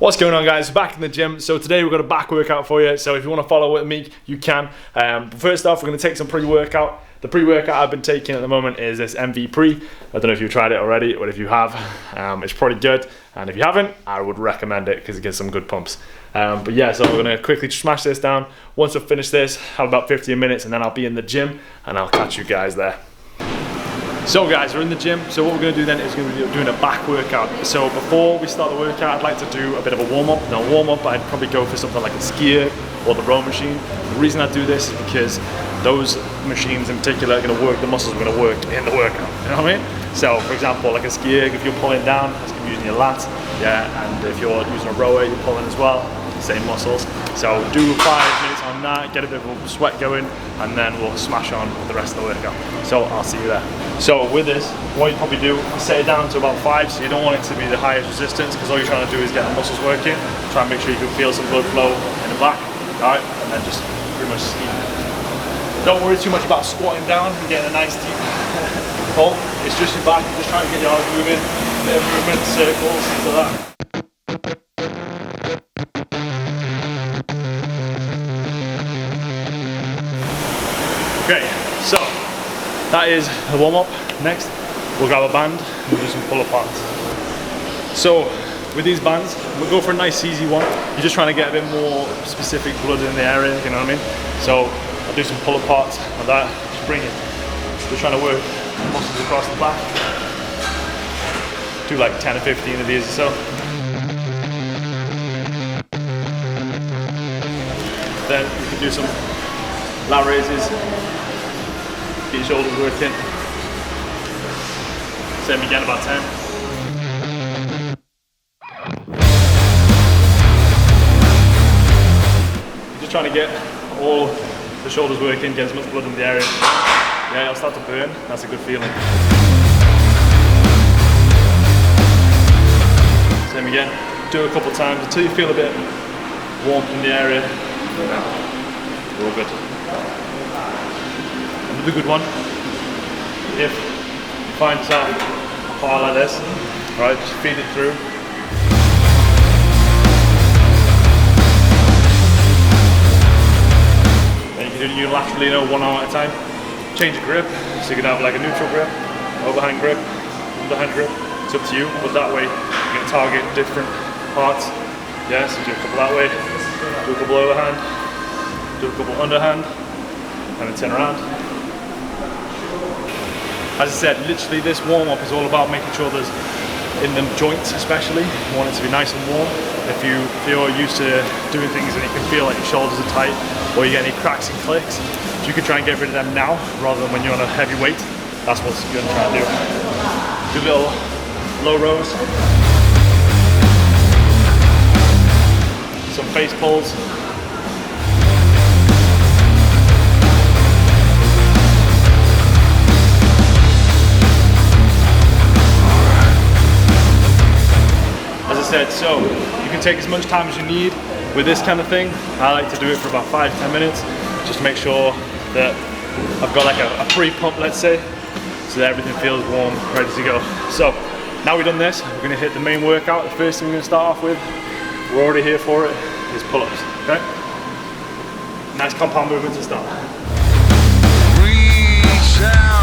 What's going on, guys? Back in the gym. So today we've got a back workout for you. So if you want to follow with me, you can. But first off, we're going to take some pre-workout. The pre-workout I've been taking at the moment is this MVPre. I don't know if you've tried it already, but if you have, it's pretty good. And if you haven't, I would recommend it because it gets some good pumps. But yeah, so we're going to quickly smash this down. Once we finish this, have about 15 minutes, and then I'll be in the gym, and I'll catch you guys there. So guys, we're in the gym. So what we're going to do then is we're going to be doing a back workout. So before we start the workout, I'd like to do a bit of a warm-up. Now warm-up, I'd probably go for something like a skier or the row machine. The reason I do this is because those machines in particular are going to work, the muscles are going to work in the workout, you know what I mean? So for example, like a skier, if you're pulling down, that's going to be using your lats, yeah, and if you're using a rower, you're pulling as well, same muscles. So do 5 minutes on that, get a bit of a sweat going, and then we'll smash on with the rest of the workout. So I'll see you there. So with this, what you probably do is set it down to about 5, so you don't want it to be the highest resistance, because all you're trying to do is get the muscles working. Try and make sure you can feel some blood flow in the back, all right, and then just pretty much steam. Don't worry too much about squatting down and getting a nice deep pull. It's just your back, just trying to get your arms moving, a bit of movement, circles, things like that. Okay, so that is the warm-up. Next, we'll grab a band and we'll do some pull-aparts. So with these bands, we'll go for a nice easy one. You're just trying to get a bit more specific blood in the area, you know what I mean? So I'll do some pull-aparts of that, just bring it. Just trying to work muscles across the back. Do like 10 or 15 of these or so. Then you can do some lat raises. Get your shoulders working. Same again, about 10. Just trying to get all the shoulders working, get as much blood in the area. Yeah, it'll start to burn. That's a good feeling. Same again. Do it a couple times until you feel a bit warm in the area. We're all good. Another good one, if you find yourself a part like this, right, just feed it through. Then you can do it unilaterally, you know, one arm at a time. Change your grip, so you can have like a neutral grip, overhand grip, underhand grip. It's up to you, but that way you can target different parts. Yeah, so do a couple that way, do a couple overhand, do a couple underhand, and then turn around. As I said, literally this warm-up is all about making sure there's, in the joints especially, you want it to be nice and warm. If you're used to doing things and you can feel like your shoulders are tight, or you get any cracks and clicks, if you can try and get rid of them now, rather than when you're on a heavy weight, that's what you're gonna try and do. Do little low rows. Some face pulls. So you can take as much time as you need with this kind of thing. I like to do it for about 5-10 minutes, just to make sure that I've got like a pre-pump, let's say, so that everything feels warm, ready to go. So now we've done this, we're going to hit the main workout. The first thing we're going to start off with, we're already here for it, is pull-ups. Okay? Nice compound movement to start. Reach out.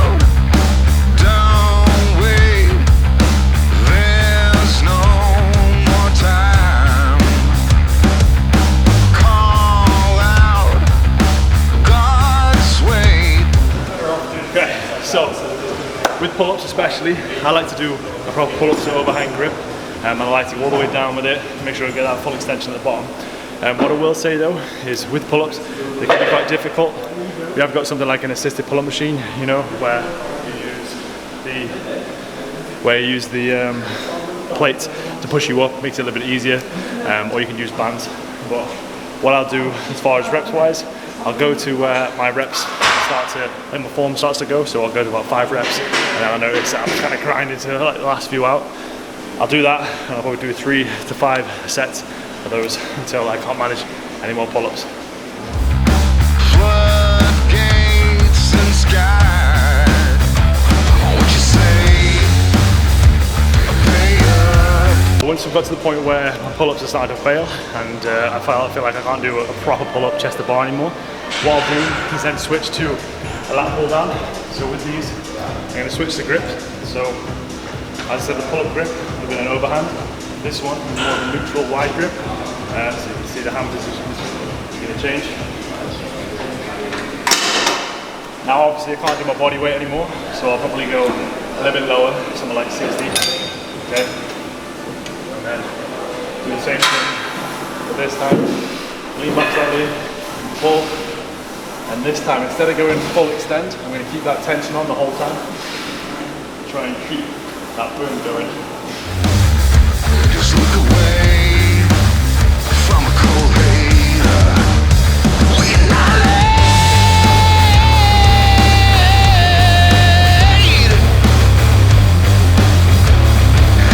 So, with pull-ups especially, I like to do a proper pull-up to overhand grip. I like to go all the way down with it, make sure I get that full extension at the bottom. What I will say though, is with pull-ups, they can be quite difficult. We have got something like an assisted pull-up machine, you know, where you use the plates to push you up, makes it a little bit easier, or you can use bands. But what I'll do as far as reps-wise, I'll go to my reps. When my form starts to go, so I'll go to about 5 reps, and then I notice that I'm kind of grinding to like the last few out. I'll do that, and I'll probably do 3 to 5 sets of those until I can't manage any more pull-ups. Floodgates and sky, what you say? Pay up. once I've got to the point where my pull-ups are starting to fail and I feel like I can't do a proper pull-up chest to bar anymore, what I'll do is then switch to a lat pull down. So with these, I'm going to switch the grip. So as I said, the pull-up grip with an overhand. This one is more of a neutral wide grip. So you can see the hand position is going to change. Now obviously I can't do my body weight anymore, so I'll probably go a little bit lower, something like 60. Okay. And then do the same thing for this time. Lean back slightly, pull. And this time, instead of going full extend, I'm going to keep that tension on the whole time. Try and keep that burn going. Just look away from a cold hater. We're not late.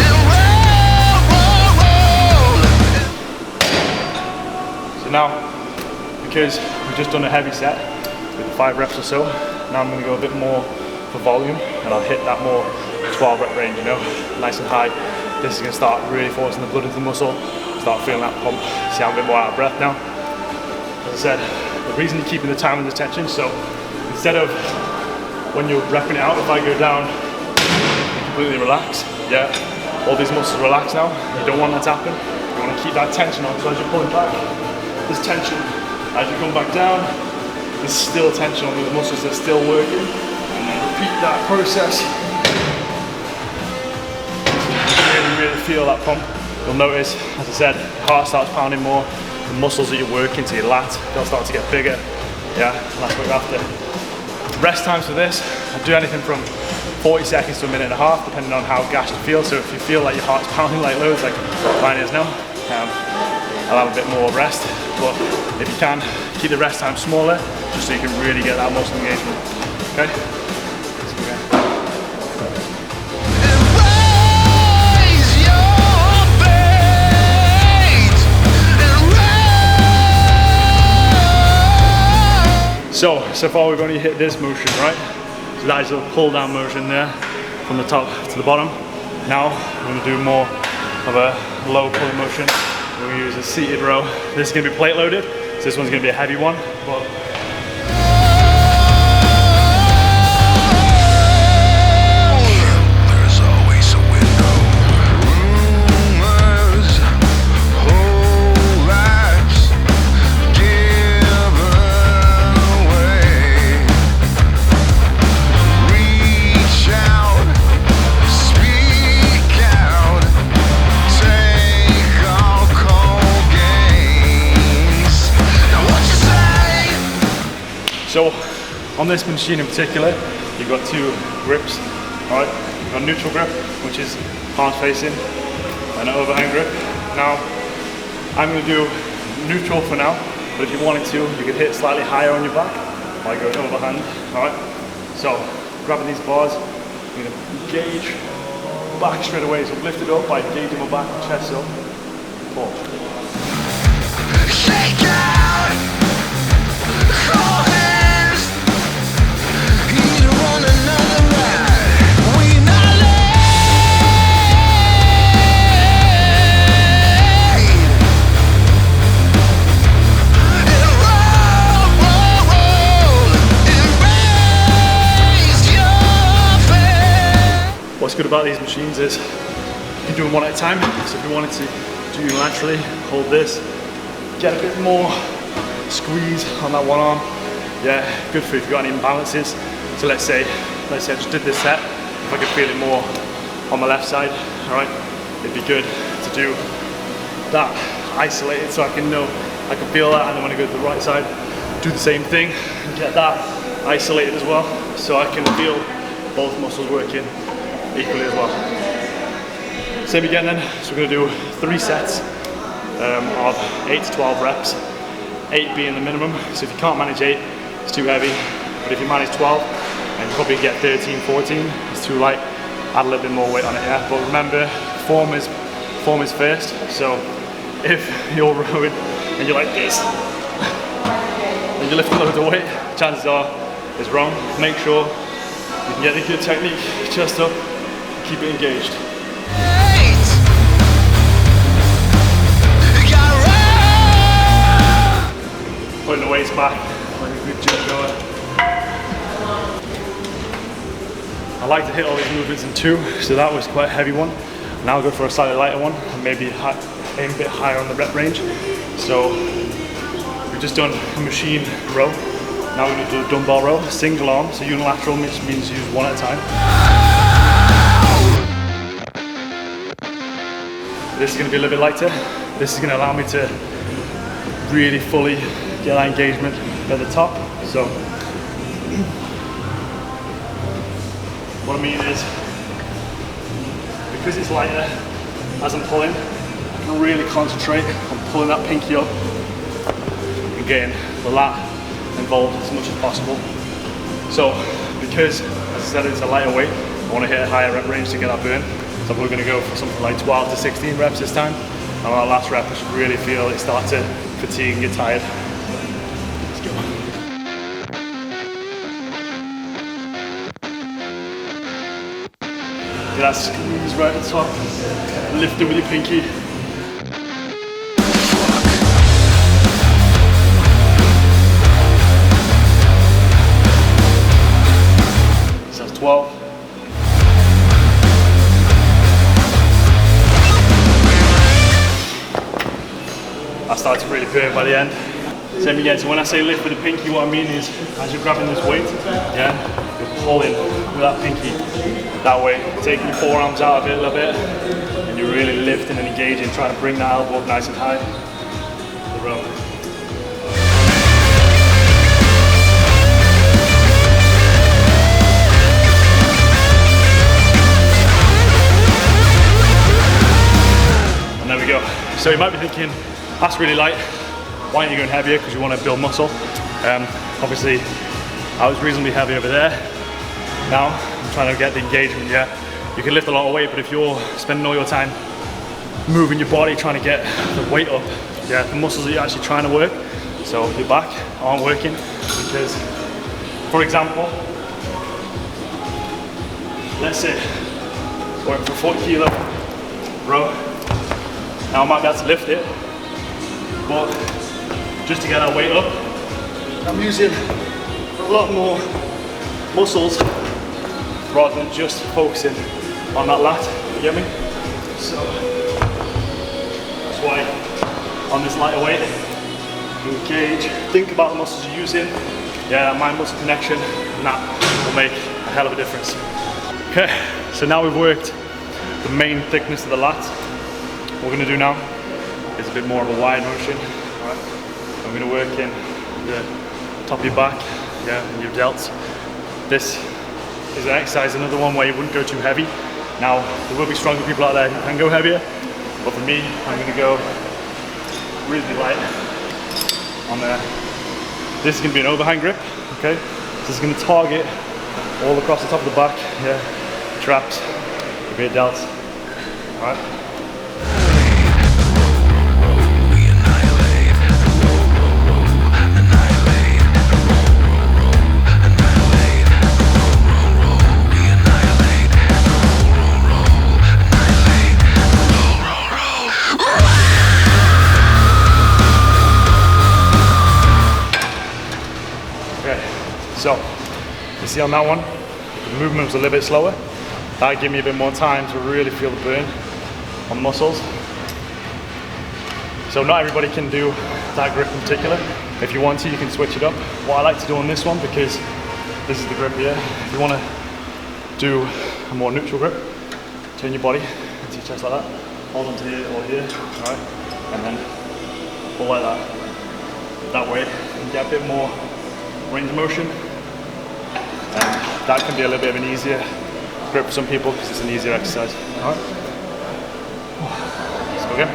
And roll. So now, because we've just done a heavy set with 5 reps or so, now I'm going to go a bit more for volume and I'll hit that more 12 rep range, you know, nice and high. This is going to start really forcing the blood into the muscle, start feeling that pump. See, I'm a bit more out of breath now. As I said, the reason you're keeping the time and the tension, so instead of when you're repping it out, if I go down, you completely relax, yeah, all these muscles relax now. You don't want that to happen. You want to keep that tension on, so as you're pulling back, there's tension. As you come back down, there's still tension on these muscles, they're still working. And then repeat that process. Really feel that pump. You'll notice, as I said, your heart starts pounding more, the muscles that you're working to your lat, they'll start to get bigger. Yeah, and that's what you're after. Rest times for this, I do anything from 40 seconds to a minute and a half, depending on how gassed you feel. So if you feel like your heart's pounding like loads, like mine is now, I'll have a bit more rest. But if you can, keep the rest time smaller, just so you can really get that muscle engagement. Okay? So far we've only hit this motion, right? So that is a pull down motion there, from the top to the bottom. Now we're going to do more of a low pull motion. We're going to use a seated row. This is going to be plate loaded, so this one's going to be a heavy one. But so on this machine in particular, you've got 2 grips, all right? You've got a neutral grip, which is palms facing, and an overhand grip. Now, I'm gonna do neutral for now, but if you wanted to, you could hit slightly higher on your back by going overhand, all right? So, grabbing these bars, I'm gonna engage back straight away, so lift it up by engaging my back, chest up, pull. Shake out, cold hands, either on another ride, we not late, and roll, roll, roll, embrace your fate. What's good about these machines is you can do them one at a time, so if you wanted to do unilaterally, hold this, get a bit more squeeze on that one arm. Yeah, good for if you've got any imbalances. So let's say I just did this set, if I could feel it more on my left side, all right, it'd be good to do that isolated so I can know, I can feel that, and then when I go to the right side, do the same thing and get that isolated as well, so I can feel both muscles working equally as well. Same again then, so we're gonna do 3 sets of 8 to 12 reps, 8 being the minimum. So if you can't manage 8, it's too heavy, but if you manage 12, and you probably get 13, 14, it's too light, add a little bit more weight on it, yeah? But remember, form is first, so if you're rowing and you're like this, and you lift a load of weight, chances are it's wrong. Make sure you can get a good technique, chest up, keep it engaged. back, like a good gym goer. I like to hit all these movements in 2, so that was quite a heavy one. Now I'll go for a slightly lighter one, and maybe aim a bit higher on the rep range. So we've just done a machine row. Now we're going to do a dumbbell row, single arm, so unilateral, which means use one at a time. This is going to be a little bit lighter. This is going to allow me to really fully get that engagement at the top. So what I mean is, because it's lighter, as I'm pulling, I can really concentrate on pulling that pinky up and getting the lat involved as much as possible. So because, as I said, it's a lighter weight, I want to hit a higher rep range to get that burn. So we're going to go for something like 12 to 16 reps this time. And on that last rep, I should really feel it start to fatigue and get tired. Let's go. Get that squeeze right at the top. Lift it with your pinky. So that's 12. I start to really burn by the end. Same again, so when I say lift with the pinky, what I mean is, as you're grabbing this weight, yeah, you're pulling with that pinky that way, taking your forearms out of it a little bit, and you're really lifting and engaging, trying to bring that elbow up nice and high. The row. And there we go. So you might be thinking, that's really light. Why aren't you going heavier? Because you want to build muscle. Obviously, I was reasonably heavy over there. Now, I'm trying to get the engagement, yeah. You can lift a lot of weight, but if you're spending all your time moving your body, trying to get the weight up, yeah, the muscles that you're actually trying to work, so your back aren't working, because, for example, let's say, going for a 40 kilo row. Now I might be able to lift it, but just to get that weight up, I'm using a lot more muscles rather than just focusing on that lat, you get me? So that's why on this lighter weight, engage, think about the muscles you're using, yeah, that mind-muscle connection, and that will make a hell of a difference. Okay, so now we've worked the main thickness of the lat. What we're going to do now is a bit more of a wide motion. Right. I'm going to work in the top of your back, yeah, and your delts. This is an exercise, another one where you wouldn't go too heavy. Now, there will be stronger people out there who can go heavier, but for me, I'm going to go really light on there. This is going to be an overhand grip, okay? This is going to target all across the top of the back, yeah, traps, a bit of delts, all right? So, you see on that one, the movement was a little bit slower. That gave me a bit more time to really feel the burn on the muscles. So not everybody can do that grip in particular. If you want to, you can switch it up. What I like to do on this one, because this is the grip here, if you want to do a more neutral grip, turn your body into your chest like that, hold on to here or here, all right, and then pull like that. That way, you can get a bit more range of motion. And that can be a little bit of an easier grip for some people because it's an easier exercise. All right. Let's go again.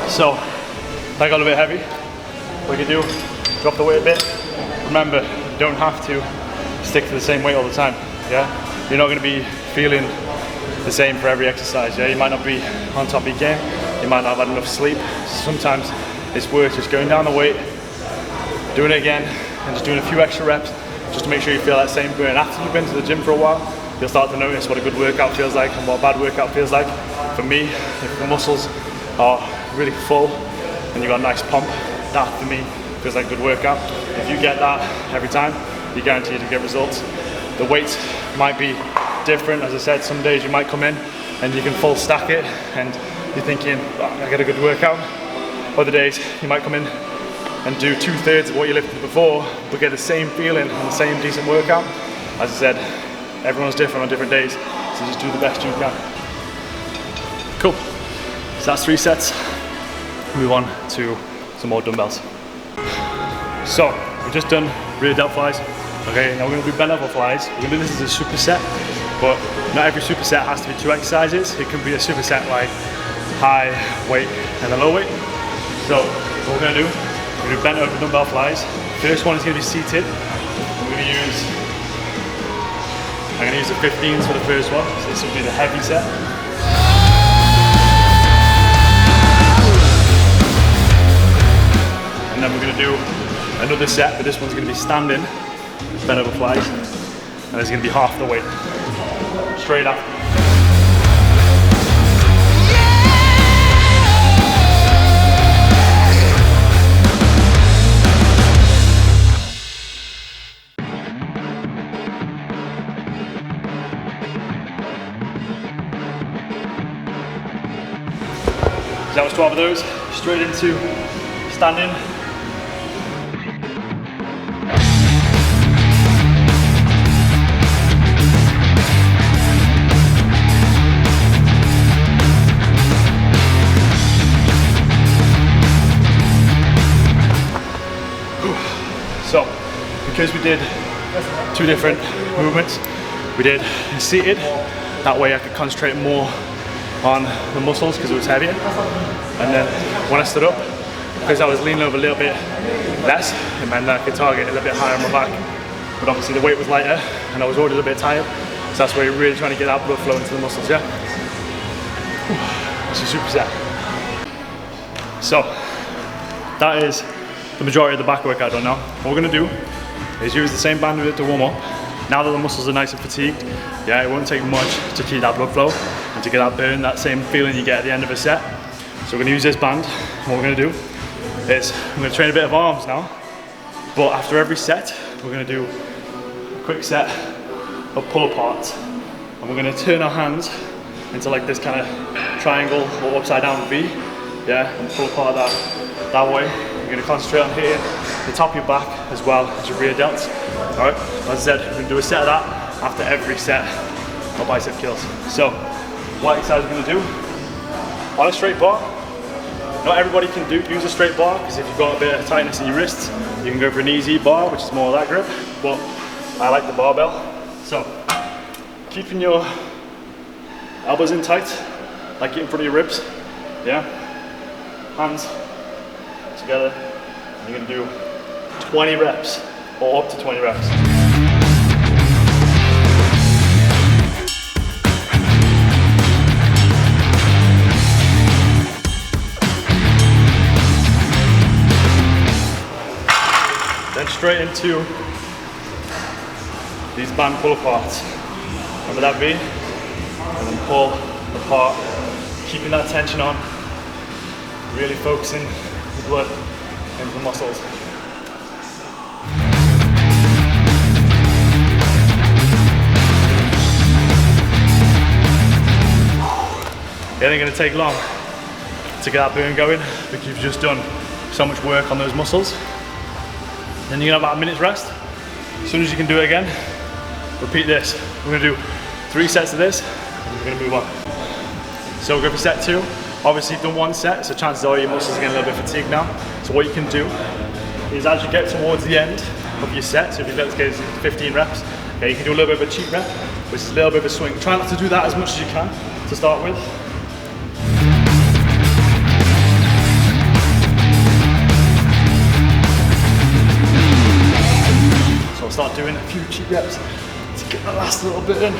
So, that got a bit heavy. What you do, drop the weight a bit. Remember, you don't have to stick to the same weight all the time, yeah? You're not going to be feeling the same for every exercise, yeah? You might not be on top of your game, you might not have had enough sleep. Sometimes it's worth just going down the weight, doing it again, and just doing a few extra reps just to make sure you feel that same burn. After you've been to the gym for a while, you'll start to notice what a good workout feels like and what a bad workout feels like. For me, if the muscles are really full and you've got a nice pump, that for me feels like a good workout. If you get that every time, you're guaranteed to get results. The weights might be different. As I said, some days you might come in and you can full stack it and you're thinking, oh, I get a good workout. Other days you might come in and do 2/3 of what you lifted before, but get the same feeling and the same decent workout. As I said, everyone's different on different days, so just do the best you can. Cool. So that's 3 sets. Move on to some more dumbbells. So we've just done rear delt flies. Okay, now we're going to do bent over flies. We're going to do this as a superset, but not every superset has to be 2 exercises. It can be a superset like high weight and a low weight. So what we're going to do, we're going to do bent over dumbbell flies. First one is going to be seated. I'm going to use the 15s for the first one. So this will be the heavy set. And then we're going to do another set, but this one's going to be standing, bent over flies, and it's going to be half the weight, straight up. So that was 12 of those, straight into standing. So, because we did 2 different movements, we did seated, that way I could concentrate more on the muscles because it was heavier. And then when I stood up, because I was leaning over a little bit less, it meant that I could target a little bit higher on my back. But obviously the weight was lighter and I was already a little bit tired, so that's why you're really trying to get that blood flow into the muscles, yeah? It's a superset. So, that is the majority of the back workout done now. What we're going to do is use the same band to warm up. Now that the muscles are nice and fatigued, yeah, it won't take much to keep that blood flow and to get that burn, that same feeling you get at the end of a set. So we're going to use this band. What we're going to do is we're going to train a bit of arms now, but after every set we're going to do a quick set of pull aparts, and we're going to turn our hands into like this kind of triangle or upside down V, yeah, and pull apart that way. You're going to concentrate on hitting the top of your back as well as your rear delts. Alright, as I said, we're going to do a set of that after every set of bicep curls. So, what exercise we're going to do? On a straight bar. Not everybody can use a straight bar, because if you've got a bit of tightness in your wrists, you can go for an easy bar, which is more of that grip, but I like the barbell. So, keeping your elbows in tight, like in front of your ribs, yeah? Hands together, and you're going to do 20 reps, or up to 20 reps. Then straight into these band pull aparts. Remember that V? And then pull apart, keeping that tension on, really focusing the blood into the muscles. It ain't going to take long to get that burn going, because you've just done so much work on those muscles. Then you're going to have about a minute's rest. As soon as you can do it again, repeat this. We're going to do 3 sets of this, and we're going to move on. So we'll go for set 2. Obviously you've done 1 set, so chances are your muscles are getting a little bit fatigued now. So what you can do is, as you get towards the end of your set, so if you let's get 15 reps, okay, you can do a little bit of a cheat rep, which is a little bit of a swing. Try not to do that as much as you can to start with. So I'll start doing a few cheat reps to get the last little bit in.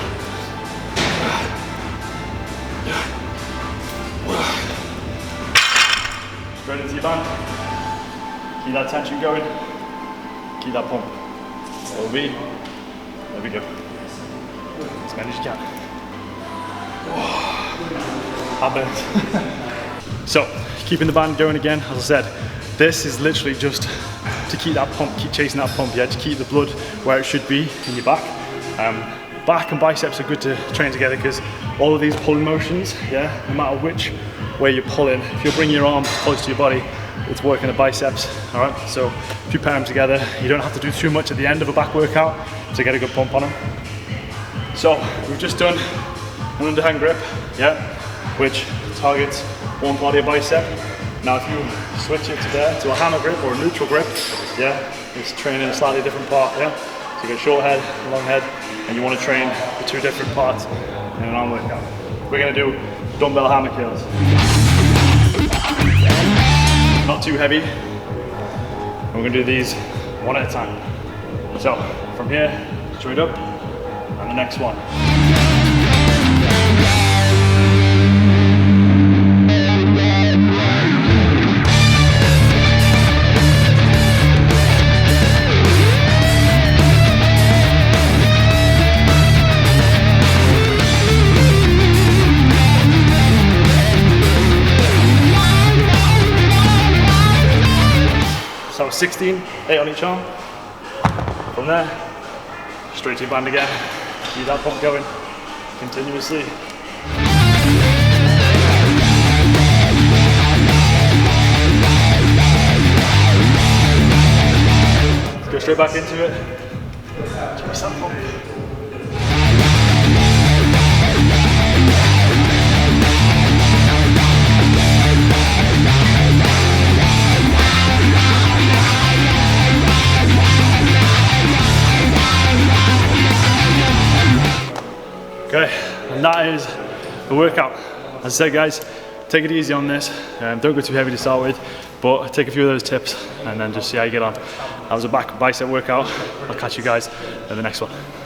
Straight into your band. Keep that tension going. Keep keep that pump. Over V. There we go. As many as you can. That burns. So, keeping the band going again, as I said, this is literally just to keep that pump, keep chasing that pump, yeah, to keep the blood where it should be in your back. Back and biceps are good to train together because all of these pulling motions, yeah, no matter which way you're pulling, if you're bringing your arms close to your body, it's working the biceps, all right? So if you pair them together, you don't have to do too much at the end of a back workout to get a good pump on them. So we've just done an underhand grip, yeah, which targets one part of your bicep. Now if you switch it to a hammer grip or a neutral grip, yeah, it's training a slightly different part, yeah? So you got short head, long head, and you want to train the two different parts in an arm workout. We're going to do dumbbell hammer curls. Not too heavy. And we're going to do these one at a time. So from here, straight up, and the next one. So 16, 8 on each arm. From there, straight to your band again. Keep that pump going continuously. Let's go straight back into it. Chase that pump. Okay, and that is the workout. As I said, guys, take it easy on this. Don't go too heavy to start with, but take a few of those tips and then just see how you get on. That was a back bicep workout. I'll catch you guys in the next one.